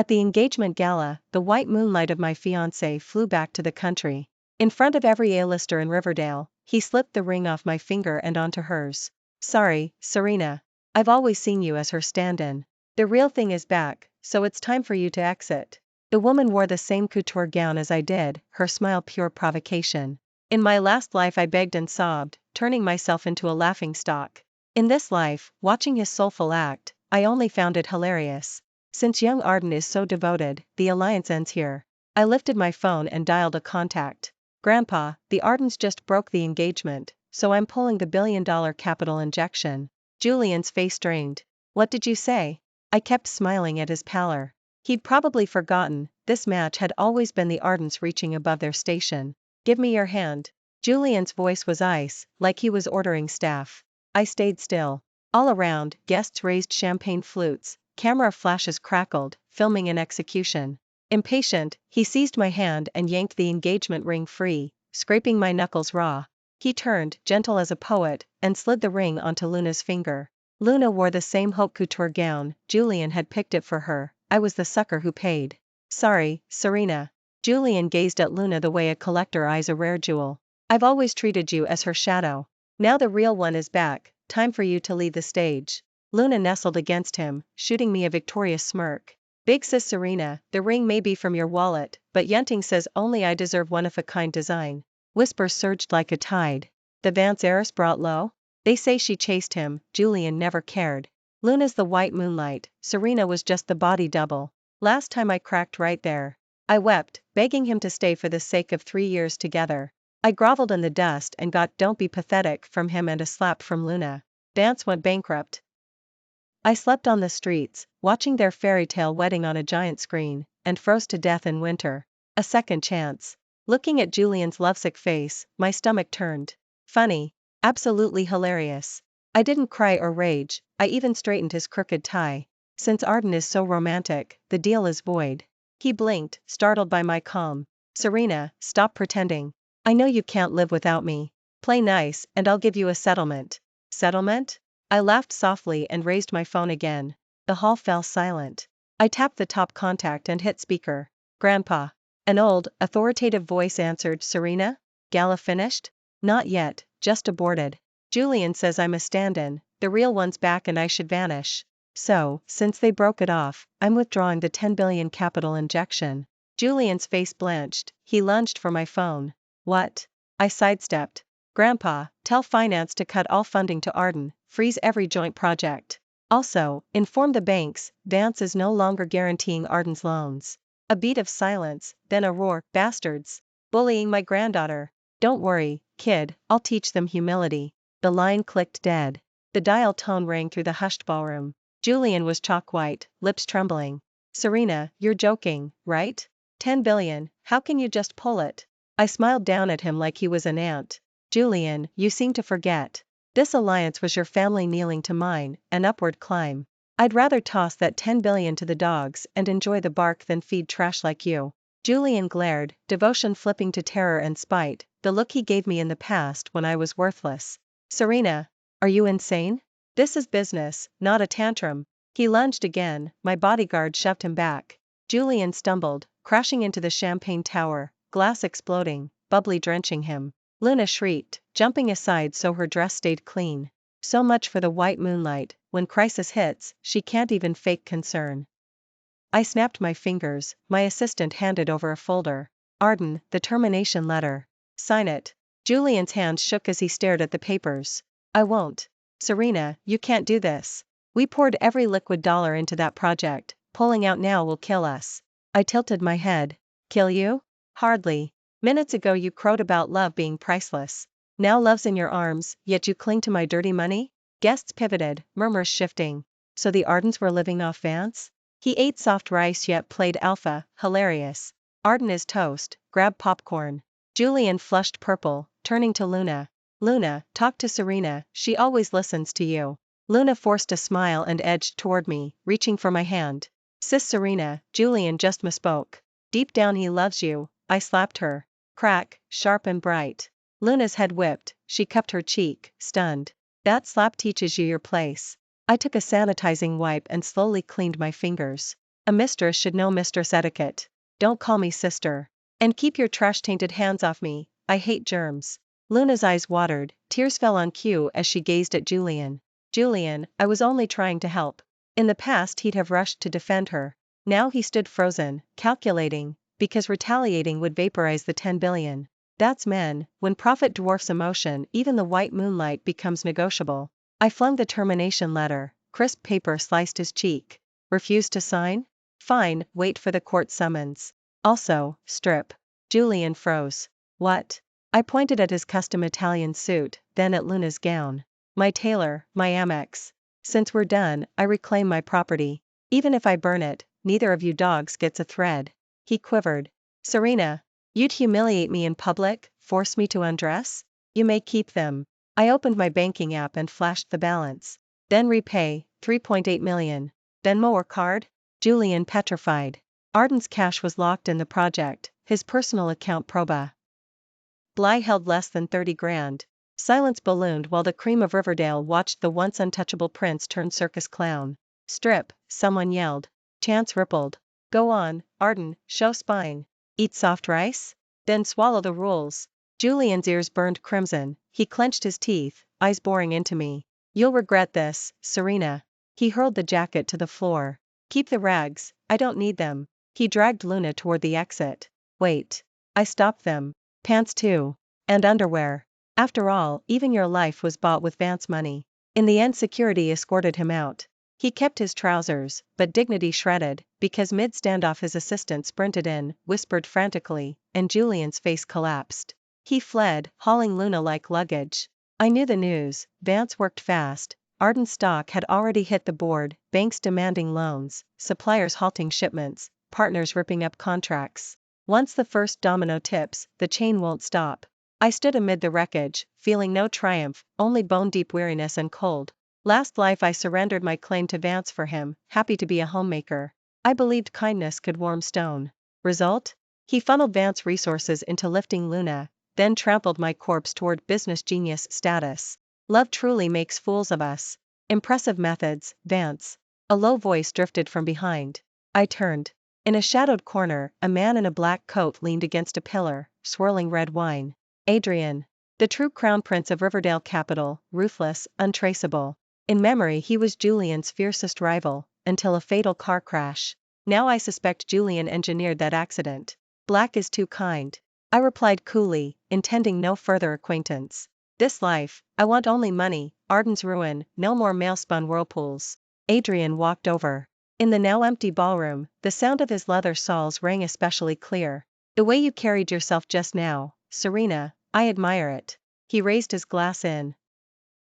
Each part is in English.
At the engagement gala, the white moonlight of my fiancé flew back to the country. In front of every A-lister in Riverdale, he slipped the ring off my finger and onto hers. Sorry, Serena. I've always seen you as her stand-in. The real thing is back, so it's time for you to exit. The woman wore the same couture gown as I did, her smile pure provocation. In my last life I begged and sobbed, turning myself into a laughingstock. In this life, watching his soulful act, I only found it hilarious. Since young Arden is so devoted, the alliance ends here. I lifted my phone and dialed a contact. Grandpa, the Ardens just broke the engagement, so I'm pulling the billion-dollar capital injection. Julian's face strained. What did you say? I kept smiling at his pallor. He'd probably forgotten, this match had always been the Ardens reaching above their station. Give me your hand. Julian's voice was ice, like he was ordering staff. I stayed still. All around, guests raised champagne flutes, camera flashes crackled, filming in execution. Impatient, he seized my hand and yanked the engagement ring free, scraping my knuckles raw. He turned, gentle as a poet, and slid the ring onto Luna's finger. Luna wore the same haute couture gown, Julian had picked it for her, I was the sucker who paid. Sorry, Serena. Julian gazed at Luna the way a collector eyes a rare jewel. I've always treated you as her shadow. Now the real one is back, time for you to leave the stage. Luna nestled against him, shooting me a victorious smirk. Big sis Serena, the ring may be from your wallet, but Yenting says only I deserve one-of-a-kind design. Whispers surged like a tide. The Vance heiress brought low? They say she chased him, Julian never cared. Luna's the white moonlight, Serena was just the body double. Last time I cracked right there. I wept, begging him to stay for the sake of 3 years together. I groveled in the dust and got "Don't be pathetic" from him and a slap from Luna. Vance went bankrupt. I slept on the streets, watching their fairy tale wedding on a giant screen, and froze to death in winter. A second chance. Looking at Julian's lovesick face, my stomach turned. Funny. Absolutely hilarious. I didn't cry or rage, I even straightened his crooked tie. Since Arden is so romantic, the deal is void. He blinked, startled by my calm. Serena, stop pretending. I know you can't live without me. Play nice, and I'll give you a settlement. Settlement? I laughed softly and raised my phone again. The hall fell silent. I tapped the top contact and hit speaker. Grandpa. An old, authoritative voice answered. Serena? Gala finished? Not yet, just aborted. Julian says I'm a stand-in, the real one's back and I should vanish. So, since they broke it off, I'm withdrawing the 10 billion capital injection. Julian's face blanched, he lunged for my phone. What? I sidestepped. Grandpa, tell finance to cut all funding to Arden, freeze every joint project. Also, inform the banks, Vance is no longer guaranteeing Arden's loans. A beat of silence, then a roar, bastards. Bullying my granddaughter. Don't worry, kid, I'll teach them humility. The line clicked dead. The dial tone rang through the hushed ballroom. Julian was chalk white, lips trembling. Serena, you're joking, right? 10 billion, how can you just pull it? I smiled down at him like he was an ant. Julian, you seem to forget. This alliance was your family kneeling to mine, an upward climb. I'd rather toss that 10 billion to the dogs and enjoy the bark than feed trash like you. Julian glared, devotion flipping to terror and spite, the look he gave me in the past when I was worthless. Serena, are you insane? This is business, not a tantrum. He lunged again, my bodyguard shoved him back. Julian stumbled, crashing into the champagne tower, glass exploding, bubbly drenching him. Luna shrieked, jumping aside so her dress stayed clean. So much for the white moonlight, when crisis hits, she can't even fake concern. I snapped my fingers, my assistant handed over a folder. Arden, the termination letter. Sign it. Julian's hands shook as he stared at the papers. I won't. Serena, you can't do this. We poured every liquid dollar into that project, pulling out now will kill us. I tilted my head. Kill you? Hardly. Minutes ago you crowed about love being priceless. Now love's in your arms, yet you cling to my dirty money? Guests pivoted, murmurs shifting. So the Ardens were living off Vance? He ate soft rice yet played alpha, hilarious. Arden is toast, grab popcorn. Julian flushed purple, turning to Luna. Luna, talk to Serena, she always listens to you. Luna forced a smile and edged toward me, reaching for my hand. Sis Serena, Julian just misspoke. Deep down he loves you. I slapped her. Crack, sharp and bright. Luna's head whipped, she cupped her cheek, stunned. That slap teaches you your place. I took a sanitizing wipe and slowly cleaned my fingers. A mistress should know mistress etiquette. Don't call me sister. And keep your trash-tainted hands off me, I hate germs. Luna's eyes watered, tears fell on cue as she gazed at Julian. Julian, I was only trying to help. In the past he'd have rushed to defend her. Now he stood frozen, calculating, because retaliating would vaporize the 10 billion. That's men, when profit dwarfs emotion, even the white moonlight becomes negotiable. I flung the termination letter, crisp paper sliced his cheek. Refused to sign? Fine, wait for the court summons. Also, strip. Julian froze. What? I pointed at his custom Italian suit, then at Luna's gown. My tailor, my Amex. Since we're done, I reclaim my property. Even if I burn it, neither of you dogs gets a thread. He quivered. Serena, you'd humiliate me in public, force me to undress? You may keep them. I opened my banking app and flashed the balance. Then repay, 3.8 million. Venmo or card? Julian petrified. Arden's cash was locked in the project, his personal account proba. Bly held less than 30 grand. Silence ballooned while the cream of Riverdale watched the once untouchable prince turn circus clown. Strip, someone yelled. Chance rippled. Go on, Arden, show spine. Eat soft rice? Then swallow the rules. Julian's ears burned crimson, he clenched his teeth, eyes boring into me. You'll regret this, Serena. He hurled the jacket to the floor. Keep the rags, I don't need them. He dragged Luna toward the exit. Wait. I stopped them. Pants too. And underwear. After all, even your life was bought with Vance money. In the end security escorted him out. He kept his trousers, but dignity shredded, because mid-standoff his assistant sprinted in, whispered frantically, and Julian's face collapsed. He fled, hauling Luna like luggage. I knew the news. Vance worked fast. Arden's stock had already hit the board, banks demanding loans, suppliers halting shipments, partners ripping up contracts. Once the first domino tips, the chain won't stop. I stood amid the wreckage, feeling no triumph, only bone-deep weariness and cold. Last life I surrendered my claim to Vance for him, happy to be a homemaker. I believed kindness could warm stone. Result? He funneled Vance resources into lifting Luna, then trampled my corpse toward business genius status. Love truly makes fools of us. Impressive methods, Vance. A low voice drifted from behind. I turned. In a shadowed corner, a man in a black coat leaned against a pillar, swirling red wine. Adrian. The true crown prince of Riverdale capital, ruthless, untraceable. In memory he was Julian's fiercest rival, until a fatal car crash. Now I suspect Julian engineered that accident. Black is too kind. I replied coolly, intending no further acquaintance. This life, I want only money, Arden's ruin, no more maelspun whirlpools. Adrian walked over. In the now empty ballroom, the sound of his leather soles rang especially clear. The way you carried yourself just now, Serena, I admire it. He raised his glass in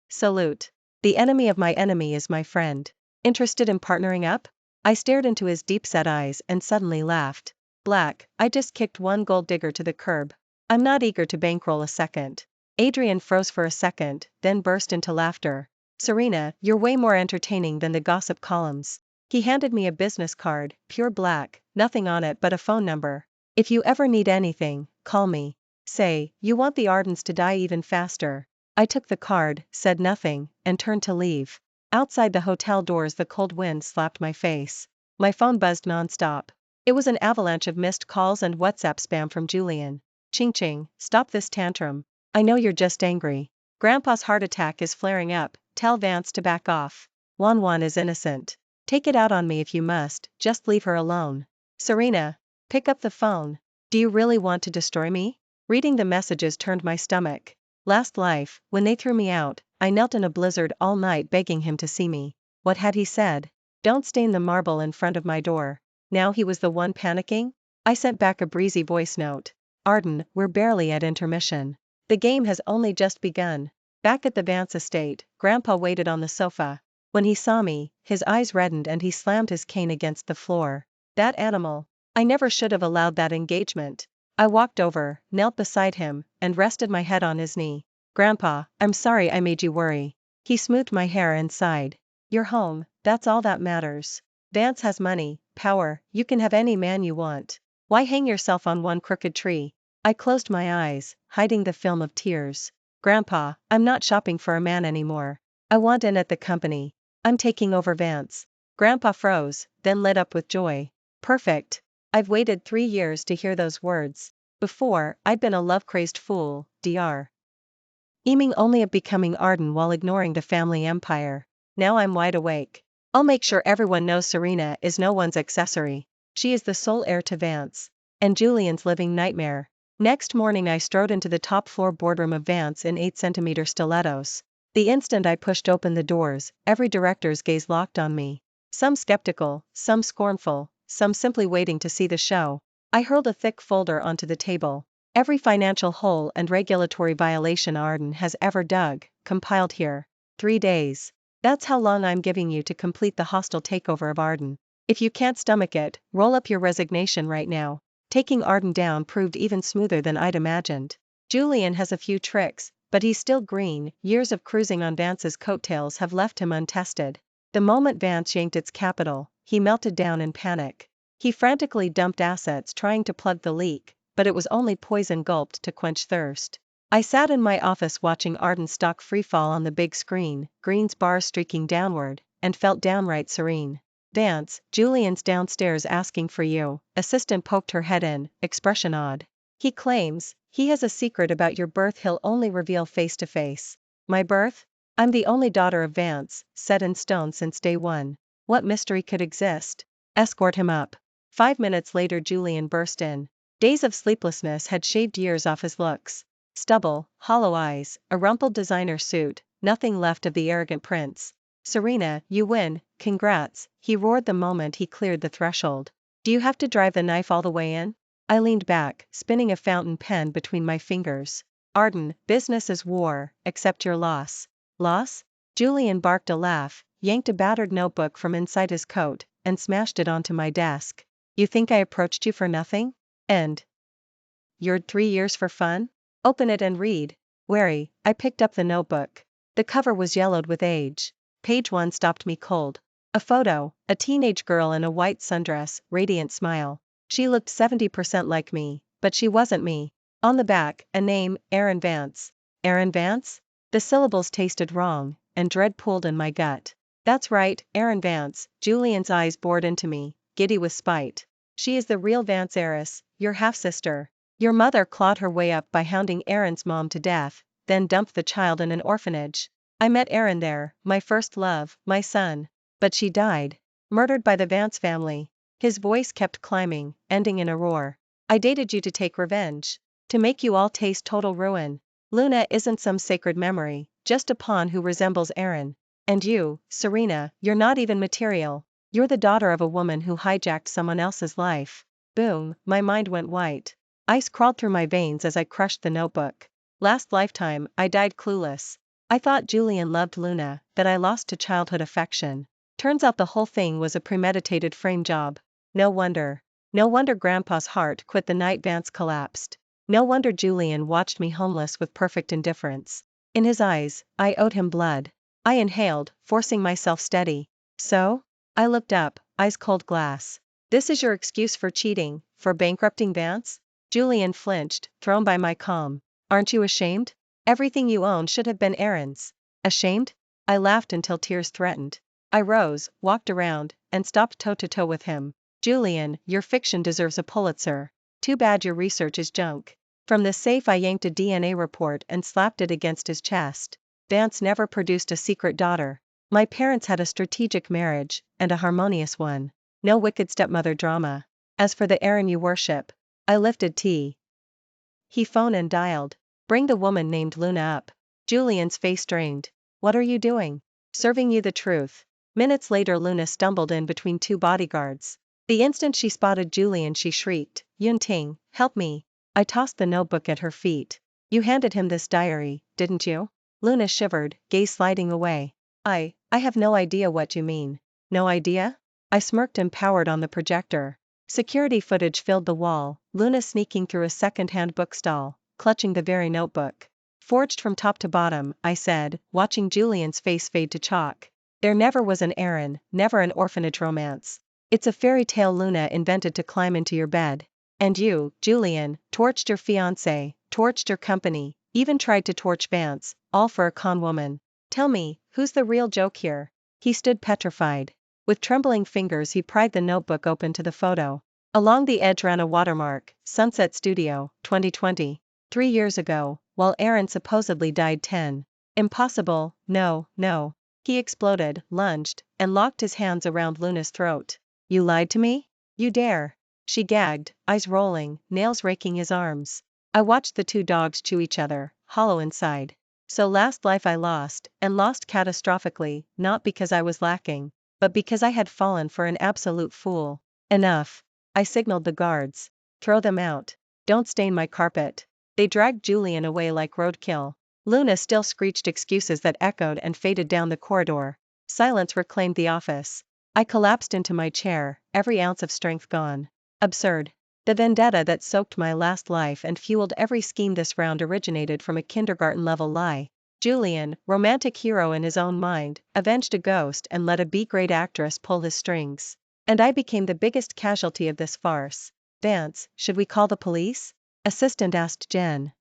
salute. The enemy of my enemy is my friend. Interested in partnering up? I stared into his deep-set eyes and suddenly laughed. Black, I just kicked one gold digger to the curb. I'm not eager to bankroll a second. Adrian froze for a second, then burst into laughter. Serena, you're way more entertaining than the gossip columns. He handed me a business card, pure black, nothing on it but a phone number. If you ever need anything, call me. Say, you want the Ardens to die even faster. I took the card, said nothing, and turned to leave. Outside the hotel doors the cold wind slapped my face. My phone buzzed nonstop. It was an avalanche of missed calls and WhatsApp spam from Julian. Ching ching, stop this tantrum. I know you're just angry. Grandpa's heart attack is flaring up, tell Vance to back off. Wan is innocent. Take it out on me if you must, just leave her alone. Serena, pick up the phone. Do you really want to destroy me? Reading the messages turned my stomach. Last life, when they threw me out, I knelt in a blizzard all night begging him to see me. What had he said? Don't stain the marble in front of my door. Now he was the one panicking? I sent back a breezy voice note. Arden, we're barely at intermission. The game has only just begun. Back at the Vance estate, Grandpa waited on the sofa. When he saw me, his eyes reddened and he slammed his cane against the floor. That animal. I never should have allowed that engagement. I walked over, knelt beside him, and rested my head on his knee. Grandpa, I'm sorry I made you worry. He smoothed my hair and sighed. You're home, that's all that matters. Vance has money, power, you can have any man you want. Why hang yourself on one crooked tree? I closed my eyes, hiding the film of tears. Grandpa, I'm not shopping for a man anymore. I want in at the company. I'm taking over Vance. Grandpa froze, then lit up with joy. Perfect. I've waited 3 years to hear those words. Before, I'd been a love-crazed fool, aiming only at becoming Arden while ignoring the family empire. Now I'm wide awake. I'll make sure everyone knows Serena is no one's accessory. She is the sole heir to Vance. And Julian's living nightmare. Next morning I strode into the top-floor boardroom of Vance in 8-centimeter stilettos. The instant I pushed open the doors, every director's gaze locked on me. Some skeptical, some scornful, some simply waiting to see the show. I hurled a thick folder onto the table. Every financial hole and regulatory violation Arden has ever dug, compiled here. 3 days. That's how long I'm giving you to complete the hostile takeover of Arden. If you can't stomach it, roll up your resignation right now. Taking Arden down proved even smoother than I'd imagined. Julian has a few tricks, but he's still green. Years of cruising on Vance's coattails have left him untested. The moment Vance yanked its capital, he melted down in panic. He frantically dumped assets trying to plug the leak, but it was only poison gulped to quench thirst. I sat in my office watching Arden's stock freefall on the big screen, Green's bars streaking downward, and felt downright serene. Vance, Julian's downstairs asking for you. Assistant poked her head in, expression odd. He claims he has a secret about your birth he'll only reveal face to face. My birth? I'm the only daughter of Vance, set in stone since day one. What mystery could exist? Escort him up. 5 minutes later Julian burst in. Days of sleeplessness had shaved years off his looks. Stubble, hollow eyes, a rumpled designer suit, nothing left of the arrogant prince. Serena, you win, congrats, he roared the moment he cleared the threshold. Do you have to drive the knife all the way in? I leaned back, spinning a fountain pen between my fingers. Arden, business is war, accept your loss. Loss? Julian barked a laugh, yanked a battered notebook from inside his coat, and smashed it onto my desk. You think I approached you for nothing? And you're 3 years for fun? Open it and read. Wary, I picked up the notebook. The cover was yellowed with age. Page 1 stopped me cold. A photo, a teenage girl in a white sundress, radiant smile. She looked 70% like me, but she wasn't me. On the back, a name, Aaron Vance. Aaron Vance? The syllables tasted wrong, and dread pooled in my gut. That's right, Aaron Vance. Julian's eyes bored into me, giddy with spite. She is the real Vance heiress, your half-sister. Your mother clawed her way up by hounding Aaron's mom to death, then dumped the child in an orphanage. I met Aaron there, my first love, my son. But she died. Murdered by the Vance family. His voice kept climbing, ending in a roar. I dated you to take revenge. To make you all taste total ruin. Luna isn't some sacred memory, just a pawn who resembles Aaron. And you, Serena, you're not even material. You're the daughter of a woman who hijacked someone else's life. Boom, my mind went white. Ice crawled through my veins as I crushed the notebook. Last lifetime, I died clueless. I thought Julian loved Luna, that I lost to childhood affection. Turns out the whole thing was a premeditated frame job. No wonder. No wonder Grandpa's heart quit the night Vance collapsed. No wonder Julian watched me homeless with perfect indifference. In his eyes, I owed him blood. I inhaled, forcing myself steady. So? I looked up, eyes cold glass. This is your excuse for cheating, for bankrupting Vance? Julian flinched, thrown by my calm. Aren't you ashamed? Everything you own should have been Aaron's. Ashamed? I laughed until tears threatened. I rose, walked around, and stopped toe-to-toe with him. Julian, your fiction deserves a Pulitzer. Too bad your research is junk. From the safe I yanked a DNA report and slapped it against his chest. Vance never produced a secret daughter. My parents had a strategic marriage, and a harmonious one. No wicked stepmother drama. As for the Aaron you worship, I lifted he phoned and dialed. Bring the woman named Luna up. Julian's face strained. What are you doing? Serving you the truth. Minutes later Luna stumbled in between 2 bodyguards. The instant she spotted Julian she shrieked, Yunting, help me. I tossed the notebook at her feet. You handed him this diary, didn't you? Luna shivered, gaze sliding away. I have no idea what you mean. No idea? I smirked and powered on the projector. Security footage filled the wall, Luna sneaking through a second-hand bookstall, clutching the very notebook. Forged from top to bottom, I said, watching Julian's face fade to chalk. There never was an Aaron, never an orphanage romance. It's a fairy tale Luna invented to climb into your bed. And you, Julian, torched your fiancé, torched your company, even tried to torch Vance, all for a con woman. Tell me, who's the real joke here? He stood petrified. With trembling fingers he pried the notebook open to the photo. Along the edge ran a watermark, Sunset Studio, 2020. 3 years ago, while Aaron supposedly died 10. Impossible, no, no. He exploded, lunged, and locked his hands around Luna's throat. You lied to me? You dare. She gagged, eyes rolling, nails raking his arms. I watched the two dogs chew each other, hollow inside. So last life I lost, and lost catastrophically, not because I was lacking, but because I had fallen for an absolute fool. Enough. I signaled the guards. Throw them out. Don't stain my carpet. They dragged Julian away like roadkill. Luna still screeched excuses that echoed and faded down the corridor. Silence reclaimed the office. I collapsed into my chair, every ounce of strength gone. Absurd. The vendetta that soaked my last life and fueled every scheme this round originated from a kindergarten-level lie. Julian, romantic hero in his own mind, avenged a ghost and let a B-grade actress pull his strings. And I became the biggest casualty of this farce. Vance, should we call the police? Assistant asked Jen.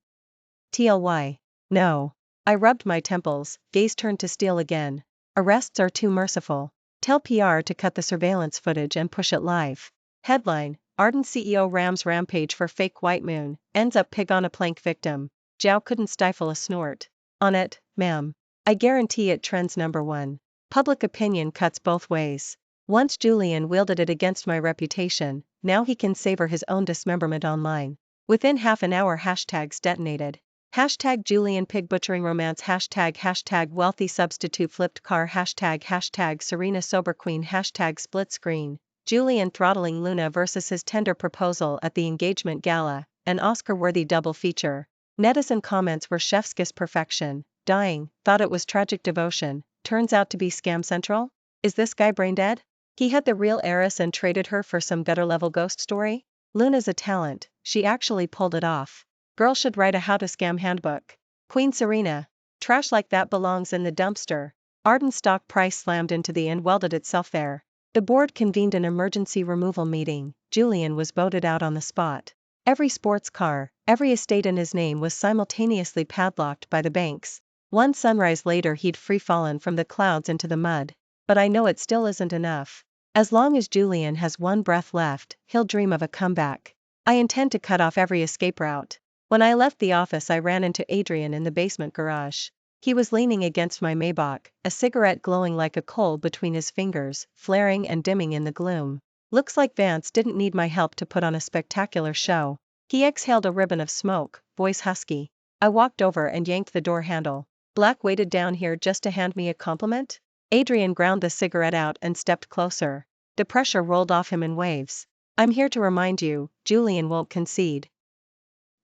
TLY. No. I rubbed my temples, gaze turned to steel again. Arrests are too merciful. Tell PR to cut the surveillance footage and push it live. Headline: Ardent CEO rams rampage for fake white moon, ends up pig on a plank victim. Zhao couldn't stifle a snort. On it, ma'am. I guarantee it trends #1. Public opinion cuts both ways. Once Julian wielded it against my reputation, now he can savor his own dismemberment online. Within half an hour hashtags detonated. Hashtag Julian pig butchering romance hashtag wealthy substitute flipped car hashtag Serena sober queen hashtag split screen. Julian throttling Luna versus his tender proposal at the engagement gala, an Oscar-worthy double feature. Netizen comments were chef's kiss perfection. Dying, thought it was tragic devotion, turns out to be scam central? Is this guy brain dead? He had the real heiress and traded her for some gutter-level ghost story? Luna's a talent, she actually pulled it off. Girl should write a how to scam handbook. Queen Serena. Trash like that belongs in the dumpster. Arden stock price slammed into the and welded itself there. The board convened an emergency removal meeting. Julian was voted out on the spot. Every sports car, every estate in his name was simultaneously padlocked by the banks. One sunrise later he'd free-fallen from the clouds into the mud. But I know it still isn't enough. As long as Julian has one breath left, he'll dream of a comeback. I intend to cut off every escape route. When I left the office I ran into Adrian in the basement garage. He was leaning against my Maybach, a cigarette glowing like a coal between his fingers, flaring and dimming in the gloom. Looks like Vance didn't need my help to put on a spectacular show. He exhaled a ribbon of smoke, voice husky. I walked over and yanked the door handle. Black waited down here just to hand me a compliment? Adrian ground the cigarette out and stepped closer. The pressure rolled off him in waves. I'm here to remind you, Julian won't concede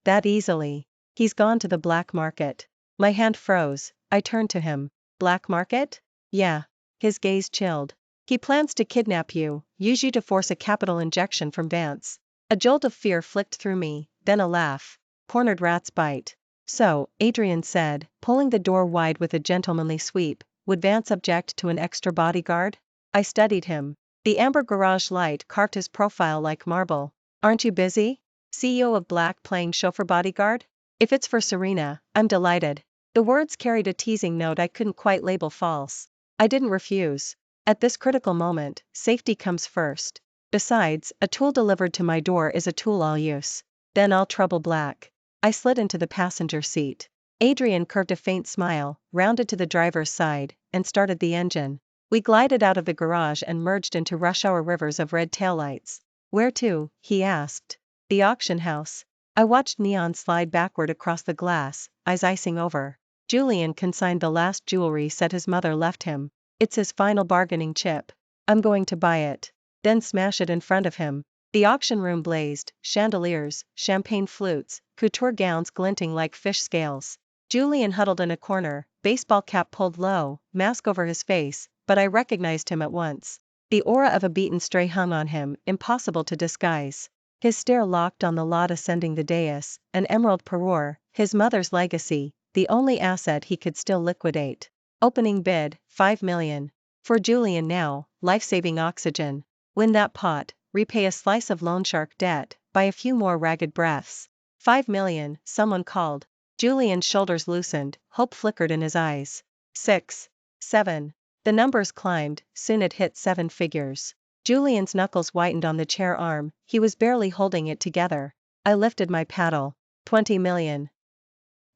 that easily. He's gone to the black market. My hand froze. I turned to him. Black market? Yeah. His gaze chilled. He plans to kidnap you, use you to force a capital injection from Vance. A jolt of fear flicked through me, then a laugh. Cornered rat's bite. So, Adrian said, pulling the door wide with a gentlemanly sweep, would Vance object to an extra bodyguard? I studied him. The amber garage light carved his profile like marble. Aren't you busy? CEO of Black playing chauffeur bodyguard? If it's for Serena, I'm delighted. The words carried a teasing note I couldn't quite label false. I didn't refuse. At this critical moment, safety comes first. Besides, a tool delivered to my door is a tool I'll use. Then I'll trouble Black. I slid into the passenger seat. Adrian curved a faint smile, rounded to the driver's side, and started the engine. We glided out of the garage and merged into rush-hour rivers of red taillights. Where to? He asked. The auction house. I watched neon slide backward across the glass, eyes icing over. Julian consigned the last jewelry set his mother left him. It's his final bargaining chip. I'm going to buy it. Then smash it in front of him. The auction room blazed, chandeliers, champagne flutes, couture gowns glinting like fish scales. Julian huddled in a corner, baseball cap pulled low, mask over his face, but I recognized him at once. The aura of a beaten stray hung on him, impossible to disguise. His stare locked on the lot ascending the dais, an emerald parure, his mother's legacy, the only asset he could still liquidate. Opening bid, 5 million. For Julian now, life-saving oxygen. Win that pot, repay a slice of loan shark debt, buy a few more ragged breaths. 5 million, someone called. Julian's shoulders loosened, hope flickered in his eyes. 6. 7. The numbers climbed, soon it hit 7 figures. Julian's knuckles whitened on the chair arm, he was barely holding it together. I lifted my paddle. 20 million.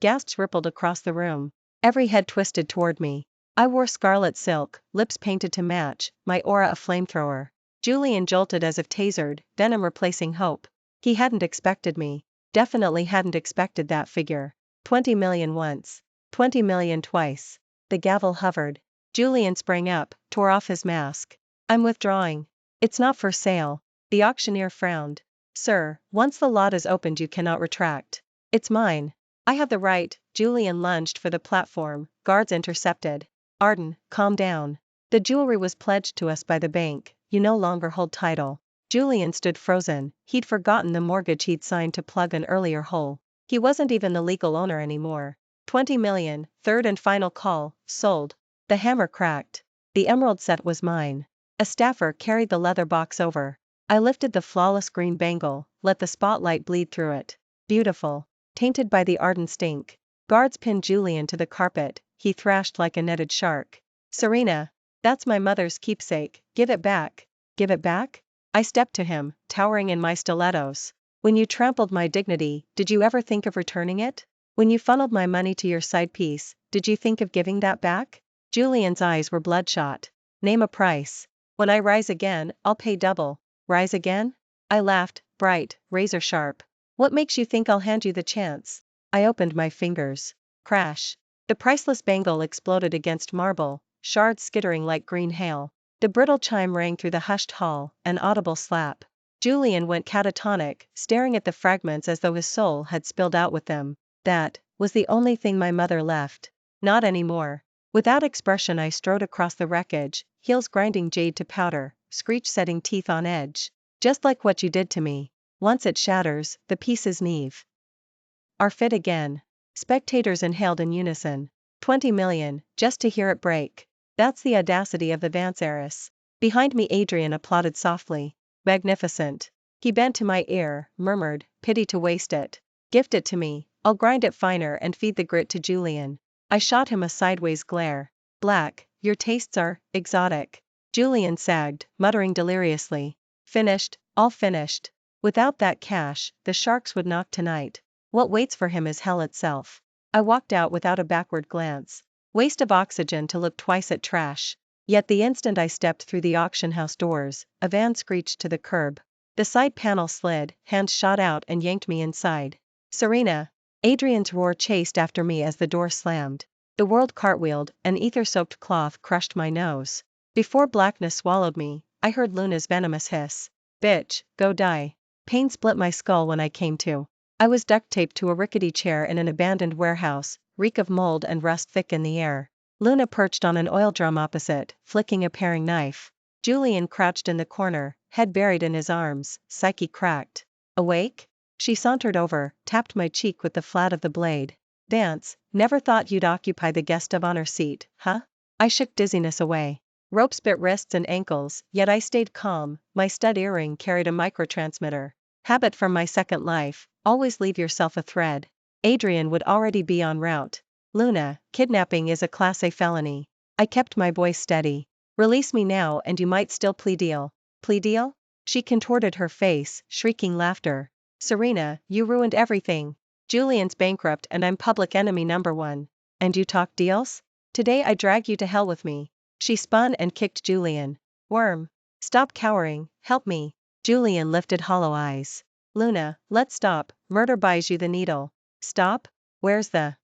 Gasps rippled across the room. Every head twisted toward me. I wore scarlet silk, lips painted to match, my aura a flamethrower. Julian jolted as if tasered, venom replacing hope. He hadn't expected me. Definitely hadn't expected that figure. 20 million once. 20 million twice. The gavel hovered. Julian sprang up, tore off his mask. I'm withdrawing. It's not for sale. The auctioneer frowned. Sir, once the lot is opened you cannot retract. It's mine. I have the right. Julian lunged for the platform, guards intercepted. Arden, calm down. The jewelry was pledged to us by the bank, you no longer hold title. Julian stood frozen, he'd forgotten the mortgage he'd signed to plug an earlier hole. He wasn't even the legal owner anymore. 20 million, third and final call, sold. The hammer cracked. The emerald set was mine. A staffer carried the leather box over. I lifted the flawless green bangle, let the spotlight bleed through it. Beautiful. Tainted by the Arden stink. Guards pinned Julian to the carpet, he thrashed like a netted shark. Serena. That's my mother's keepsake, give it back. Give it back? I stepped to him, towering in my stilettos. When you trampled my dignity, did you ever think of returning it? When you funneled my money to your side piece, did you think of giving that back? Julian's eyes were bloodshot. Name a price. When I rise again, I'll pay double. Rise again? I laughed, bright, razor sharp. What makes you think I'll hand you the chance? I opened my fingers. Crash. The priceless bangle exploded against marble, shards skittering like green hail. The brittle chime rang through the hushed hall, an audible slap. Julian went catatonic, staring at the fragments as though his soul had spilled out with them. That was the only thing my mother left. Not anymore. Without expression I strode across the wreckage, heels grinding jade to powder, screech setting teeth on edge. Just like what you did to me. Once it shatters, the pieces neave. Are fit again. Spectators inhaled in unison. 20 million, just to hear it break. That's the audacity of the Vance heiress. Behind me Adrian applauded softly. Magnificent. He bent to my ear, murmured, pity to waste it. Gift it to me, I'll grind it finer and feed the grit to Julian. I shot him a sideways glare. Black, your tastes are exotic. Julian sagged, muttering deliriously. Finished, all finished. Without that cash, the sharks would knock tonight. What waits for him is hell itself. I walked out without a backward glance. Waste of oxygen to look twice at trash. Yet the instant I stepped through the auction house doors, a van screeched to the curb. The side panel slid, hands shot out and yanked me inside. Serena. Adrian's roar chased after me as the door slammed. The world cartwheeled, an ether-soaked cloth crushed my nose. Before blackness swallowed me, I heard Luna's venomous hiss. Bitch, go die. Pain split my skull when I came to. I was duct-taped to a rickety chair in an abandoned warehouse, reek of mold and rust thick in the air. Luna perched on an oil drum opposite, flicking a paring knife. Julian crouched in the corner, head buried in his arms, psyche cracked. Awake? She sauntered over, tapped my cheek with the flat of the blade. Vance, never thought you'd occupy the guest of honor seat, huh? I shook dizziness away. Ropes bit wrists and ankles, yet I stayed calm, my stud earring carried a microtransmitter. Habit from my second life, always leave yourself a thread. Adrian would already be en route. Luna, kidnapping is a Class A felony. I kept my voice steady. Release me now and you might still plea deal. Plea deal? She contorted her face, shrieking laughter. Serena, you ruined everything. Julian's bankrupt and I'm public enemy #1. And you talk deals? Today I drag you to hell with me. She spun and kicked Julian. Worm. Stop cowering, help me. Julian lifted hollow eyes. Luna, let's stop, murder buys you the needle. Stop? Where's the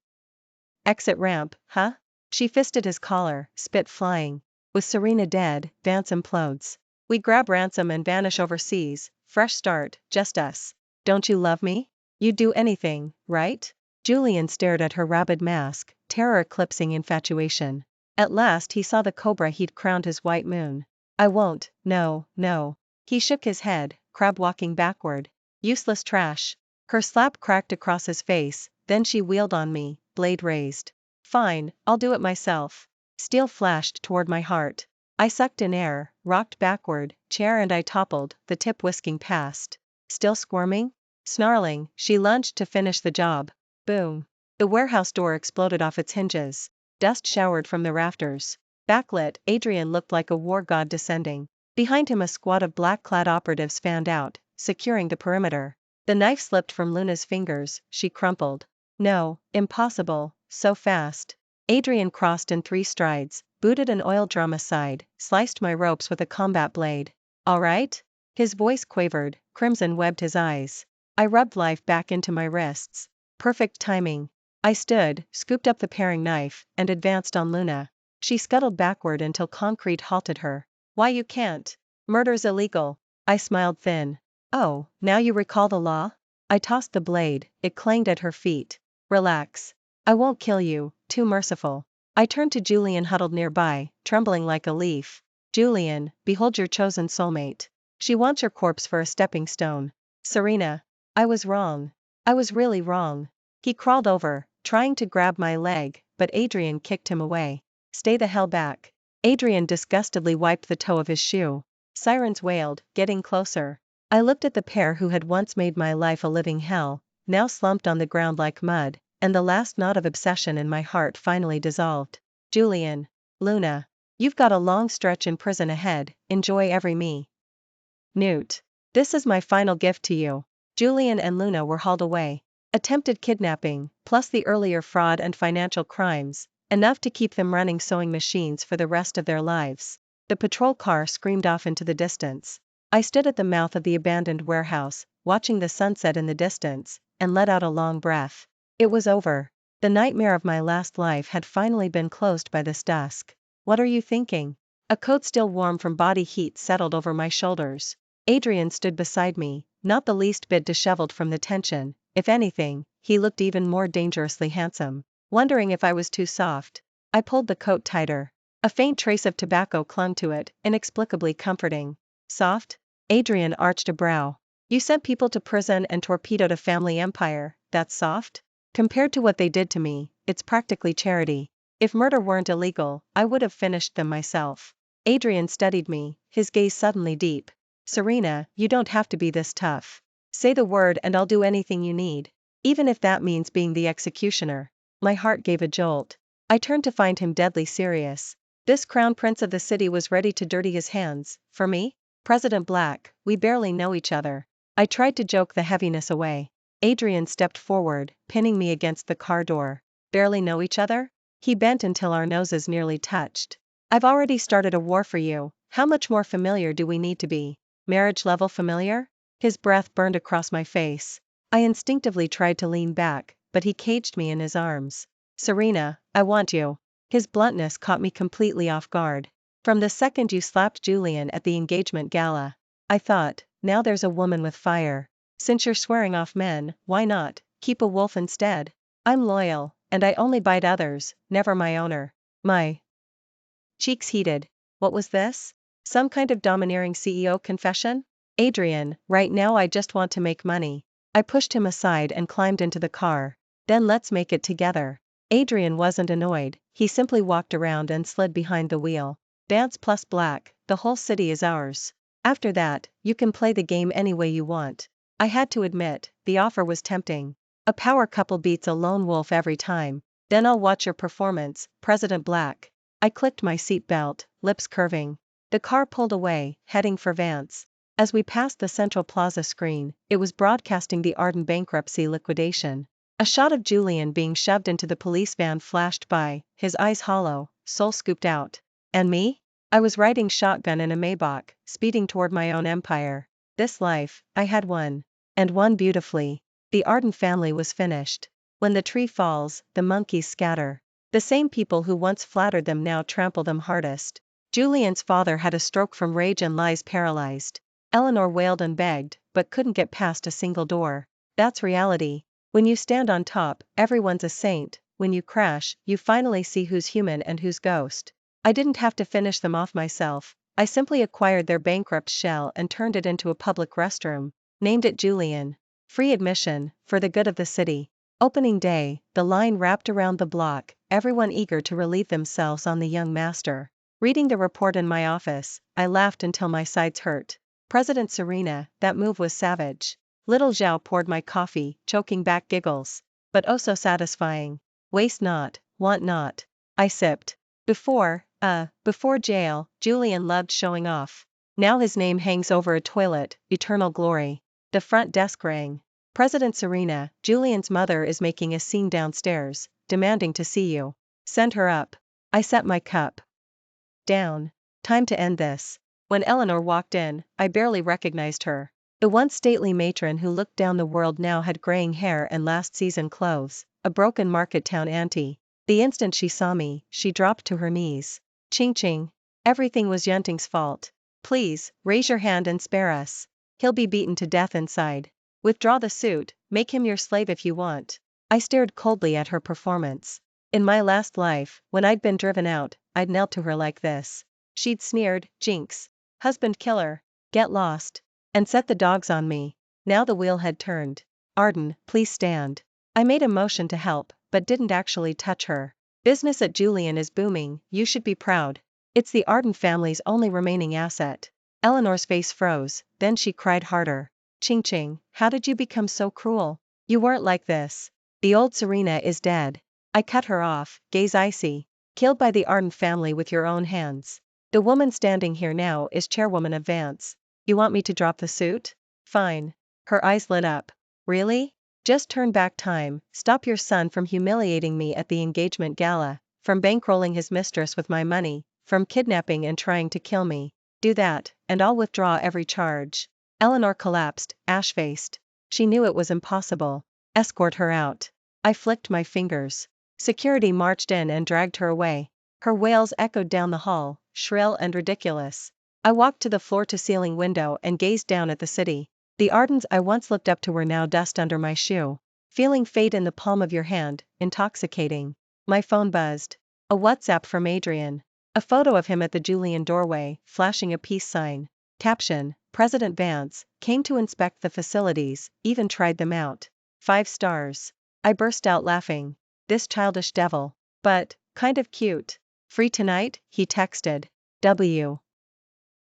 exit ramp, huh? She fisted his collar, spit flying. With Serena dead, Vance implodes. We grab ransom and vanish overseas, fresh start, just us. Don't you love me? You'd do anything, right? Julian stared at her rabid mask, terror eclipsing infatuation. At last he saw the cobra he'd crowned his white moon. I won't, no, no. He shook his head, crab walking backward. Useless trash. Her slap cracked across his face, then she wheeled on me, blade raised. Fine, I'll do it myself. Steel flashed toward my heart. I sucked in air, rocked backward, chair and I toppled, the tip whisking past. Still squirming? Snarling, she lunged to finish the job. Boom. The warehouse door exploded off its hinges. Dust showered from the rafters. Backlit, Adrian looked like a war god descending. Behind him a squad of black-clad operatives fanned out, securing the perimeter. The knife slipped from Luna's fingers, she crumpled. No, impossible, so fast. Adrian crossed in 3 strides, booted an oil drum aside, sliced my ropes with a combat blade. All right? His voice quavered, crimson webbed his eyes. I rubbed life back into my wrists. Perfect timing. I stood, scooped up the paring knife, and advanced on Luna. She scuttled backward until concrete halted her. Why you can't? Murder's illegal. I smiled thin. Oh, now you recall the law? I tossed the blade, it clanged at her feet. Relax. I won't kill you, too merciful. I turned to Julian huddled nearby, trembling like a leaf. Julian, behold your chosen soulmate. She wants your corpse for a stepping stone. Serena. I was wrong. I was really wrong. He crawled over, trying to grab my leg, but Adrian kicked him away. Stay the hell back. Adrian disgustedly wiped the toe of his shoe. Sirens wailed, getting closer. I looked at the pair who had once made my life a living hell, now slumped on the ground like mud, and the last knot of obsession in my heart finally dissolved. Julian. Luna. You've got a long stretch in prison ahead, enjoy every minute. This is my final gift to you. Julian and Luna were hauled away. Attempted kidnapping, plus the earlier fraud and financial crimes, enough to keep them running sewing machines for the rest of their lives. The patrol car screamed off into the distance. I stood at the mouth of the abandoned warehouse, watching the sunset in the distance, and let out a long breath. It was over. The nightmare of my last life had finally been closed by this dusk. What are you thinking? A coat still warm from body heat settled over my shoulders. Adrian stood beside me, not the least bit disheveled from the tension. If anything, he looked even more dangerously handsome. Wondering if I was too soft, I pulled the coat tighter. A faint trace of tobacco clung to it, inexplicably comforting. Soft? Adrian arched a brow. You sent people to prison and torpedoed a family empire, that's soft? Compared to what they did to me, it's practically charity. If murder weren't illegal, I would have finished them myself. Adrian studied me, his gaze suddenly deep. Serena, you don't have to be this tough. Say the word and I'll do anything you need. Even if that means being the executioner. My heart gave a jolt. I turned to find him deadly serious. This crown prince of the city was ready to dirty his hands, for me? President Black, we barely know each other. I tried to joke the heaviness away. Adrian stepped forward, pinning me against the car door. Barely know each other? He bent until our noses nearly touched. I've already started a war for you. How much more familiar do we need to be? Marriage level familiar? His breath burned across my face. I instinctively tried to lean back, but he caged me in his arms. Serena, I want you. His bluntness caught me completely off guard. From the second you slapped Julian at the engagement gala, I thought, now there's a woman with fire. Since you're swearing off men, why not keep a wolf instead? I'm loyal, and I only bite others, never my owner. My cheeks heated. What was this? Some kind of domineering CEO confession? Adrian, right now I just want to make money. I pushed him aside and climbed into the car. Then let's make it together. Adrian wasn't annoyed, he simply walked around and slid behind the wheel. Dance plus black, the whole city is ours. After that, you can play the game any way you want. I had to admit, the offer was tempting. A power couple beats a lone wolf every time. Then I'll watch your performance, President Black. I clicked my seatbelt, lips curving. The car pulled away, heading for Vance. As we passed the Central Plaza screen, it was broadcasting the Arden bankruptcy liquidation. A shot of Julian being shoved into the police van flashed by, his eyes hollow, soul scooped out. And me? I was riding shotgun in a Maybach, speeding toward my own empire. This life, I had won. And won beautifully. The Arden family was finished. When the tree falls, the monkeys scatter. The same people who once flattered them now trample them hardest. Julian's father had a stroke from rage and lies paralyzed. Eleanor wailed and begged, but couldn't get past a single door. That's reality. When you stand on top, everyone's a saint. When you crash, you finally see who's human and who's ghost. I didn't have to finish them off myself. I simply acquired their bankrupt shell and turned it into a public restroom. Named it Julian. Free admission, for the good of the city. Opening day, the line wrapped around the block, everyone eager to relieve themselves on the young master. Reading the report in my office, I laughed until my sides hurt. President Serena, that move was savage. Little Zhao poured my coffee, choking back giggles. But oh so satisfying. Waste not, want not. I sipped. Before, Before jail, Julian loved showing off. Now his name hangs over a toilet, eternal glory. The front desk rang. President Serena, Julian's mother is making a scene downstairs, demanding to see you. Send her up. I set my cup down. Time to end this. When Eleanor walked in, I barely recognized her. The once stately matron who looked down the world now had graying hair and last season clothes, a broken market town auntie. The instant she saw me, she dropped to her knees. Ching ching. Everything was Yunting's fault. Please, raise your hand and spare us. He'll be beaten to death inside. Withdraw the suit, make him your slave if you want. I stared coldly at her performance. In my last life, when I'd been driven out, I'd knelt to her like this. She'd sneered, Jinx. Husband killer. Get lost. And set the dogs on me. Now the wheel had turned. Arden, please stand. I made a motion to help, but didn't actually touch her. Business at Julian is booming, you should be proud. It's the Arden family's only remaining asset. Eleanor's face froze, then she cried harder. Ching ching, how did you become so cruel? You weren't like this. The old Serena is dead. I cut her off, gaze icy. Killed by the Arden family with your own hands. The woman standing here now is chairwoman of Vance. You want me to drop the suit? Fine. Her eyes lit up. Really? Just turn back time, stop your son from humiliating me at the engagement gala, from bankrolling his mistress with my money, from kidnapping and trying to kill me. Do that, and I'll withdraw every charge. Eleanor collapsed, ash-faced. She knew it was impossible. Escort her out. I flicked my fingers. Security marched in and dragged her away. Her wails echoed down the hall, shrill and ridiculous. I walked to the floor-to-ceiling window and gazed down at the city. The Ardens I once looked up to were now dust under my shoe. Feeling fate in the palm of your hand, intoxicating. My phone buzzed. A WhatsApp from Adrian. A photo of him at the Julian doorway, flashing a peace sign. Caption, President Vance, came to inspect the facilities, even tried them out. 5 stars. I burst out laughing. This childish devil. But, kind of cute. Free tonight? He texted. W.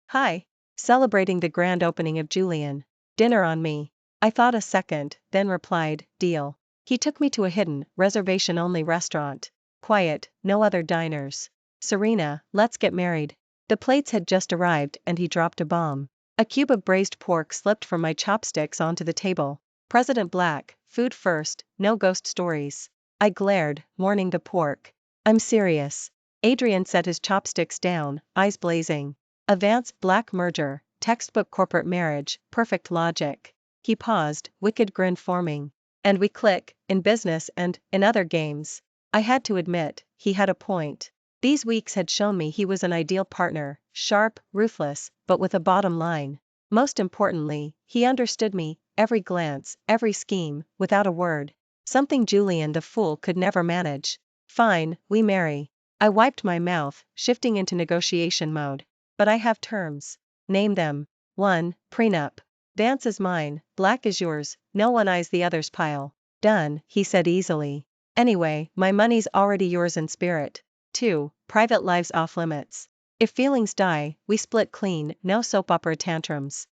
Hi. Celebrating the grand opening of Julian. Dinner on me. I thought a second, then replied, deal. He took me to a hidden, reservation-only restaurant. Quiet, no other diners. Serena, let's get married. The plates had just arrived and he dropped a bomb. A cube of braised pork slipped from my chopsticks onto the table. President Black, food first, no ghost stories. I glared, mourning the pork. I'm serious. Adrian set his chopsticks down, eyes blazing. A Vance Black merger, textbook corporate marriage, perfect logic. He paused, wicked grin forming. And we click, in business and, in other games. I had to admit, he had a point. These weeks had shown me he was an ideal partner, sharp, ruthless, but with a bottom line. Most importantly, he understood me, every glance, every scheme, without a word. Something Julian the fool could never manage. Fine, we marry. I wiped my mouth, shifting into negotiation mode. But I have terms. Name them. 1. Prenup. Vance is mine, Black is yours, no one eyes the other's pile. Done, he said easily. Anyway, my money's already yours in spirit. 2. Private lives off limits. If feelings die, we split clean, no soap opera tantrums.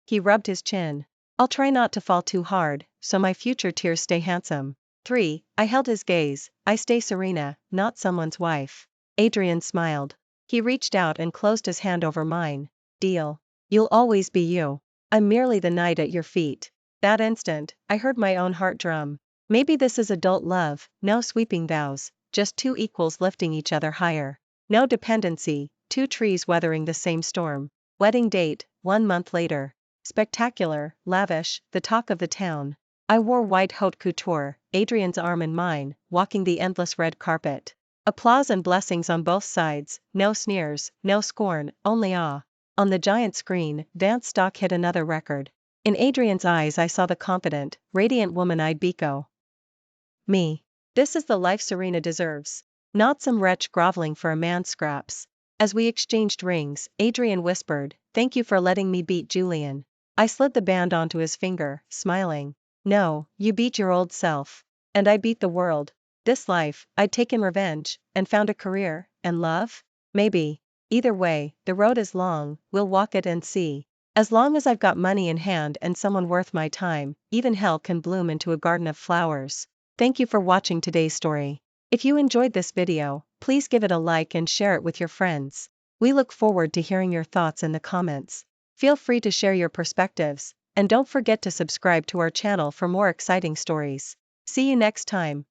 He rubbed his chin. I'll try not to fall too hard, so my future tears stay handsome. 3. I held his gaze, I stay Serena, not someone's wife. Adrian smiled. He reached out and closed his hand over mine. Deal. You'll always be you. I'm merely the knight at your feet. That instant, I heard my own heart drum. Maybe this is adult love, no sweeping vows, just 2 equals lifting each other higher. No dependency, 2 trees weathering the same storm. Wedding date, 1 month later. Spectacular, lavish, the talk of the town. I wore white haute couture, Adrian's arm in mine, walking the endless red carpet. Applause and blessings on both sides, no sneers, no scorn, only awe. On the giant screen, Vance stock hit another record. In Adrian's eyes I saw the confident, radiant woman I'd become. Me. This is the life Serena deserves. Not some wretch groveling for a man's scraps. As we exchanged rings, Adrian whispered, thank you for letting me beat Julian. I slid the band onto his finger, smiling. No, you beat your old self. And I beat the world. This life, I'd taken revenge, and found a career, and love? Maybe. Either way, the road is long, we'll walk it and see. As long as I've got money in hand and someone worth my time, even hell can bloom into a garden of flowers. Thank you for watching today's story. If you enjoyed this video, Please give it a like and share it with your friends. We look forward to hearing your thoughts in the comments. Feel free to share your perspectives, and don't forget to subscribe to our channel for more exciting stories. See you next time.